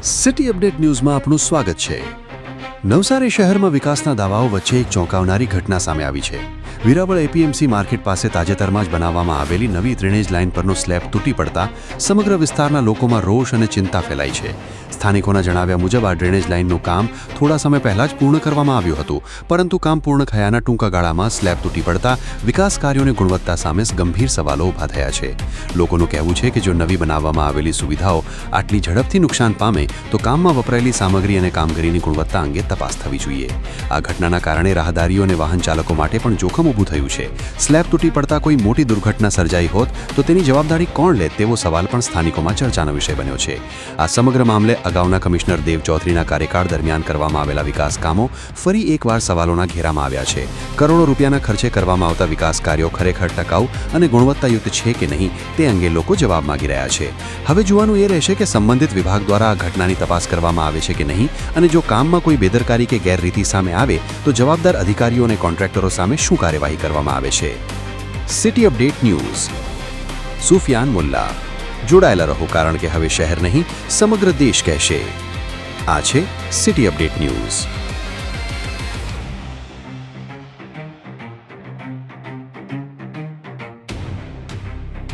City update ન્યૂઝમાં આપનું સ્વાગત છે। નવસારી શહેરમાં વિકાસના દાવાઓ વચ્ચે એક ચોંકાવનારી ઘટના સામે આવી છે। વેરાવળ એપીએમસી માર્કેટ પાસે તાજેતરમાં જ બનાવવામાં આવેલી નવી ડ્રેનેજ લાઇન પરનો સ્લેબ તૂટી પડતા સમગ્ર વિસ્તારના લોકોમાં રોષ અને ચિંતા ફેલાઈ છે। સ્થાનિકોના જણાવ્યા મુજબ આ ડ્રેનેજ લાઇનનું કામ થોડા સમય પહેલા જ પૂર્ણ કરવામાં આવ્યું હતું, પરંતુ કામ પૂર્ણ થયાના ટૂંકા ગાળામાં સ્લેબ તૂટી પડતા વિકાસ કાર્યોની ગુણવત્તા સામે ગંભીર સવાલો ઊભા થયા છે। લોકોનું કહેવું છે કે જો નવી બનાવવામાં આવેલી સુવિધાઓ આટલી ઝડપથી નુકસાન પામે તો કામમાં વપરાયેલી સામગ્રી અને કામગીરીની ગુણવત્તા અંગે તપાસ થવી જોઈએ। આ ઘટનાના કારણે રાહદારીઓ અને વાહન ચાલકો માટે પણ જોખમ ઊભું થયું છે। સ્લેબ તૂટી પડતા કોઈ મોટી દુર્ઘટના સર્જાઈ હોત તો તેની જવાબદારી કોણ લે તેવો સવાલ પણ સ્થાનિકોમાં ચર્ચાનો વિષય બન્યો છે। આ સમગ્ર મામલે અગાઉના કમિશનર દેવ ચૌધરીના કાર્યકાળ દરમિયાન કરવામાં આવેલા વિકાસ કામો ફરી એકવાર સવાલોના ઘેરામાં આવ્યા છે। કરોડો રૂપિયાના ખર્ચે કરવામાં આવતા વિકાસ કાર્યો ખરેખર ટકાઉ અને ગુણવત્તાયુક્ત છે કે નહીં તે અંગે લોકો જવાબ માંગી રહ્યા છે। હવે જોવાનું એ રહેશે કે સંબંધિત વિભાગ દ્વારા આ ઘટનાની તપાસ કરવામાં આવે છે કે નહીં, અને જો કામમાં કોઈ બેદરકારી કે ગેરરીતિ સામે આવે તો જવાબદાર અધિકારીઓ અને કોન્ટ્રાક્ટરો સામે શું કાર્યવાહી કરવામાં આવે છે। City update news Sufiyan Mulla. જોડાયેલા રહો, કારણ કે હવે શહેર નહીં સમગ્ર દેશ કહેશે। આ છે સિટી અપડેટ ન્યૂઝ।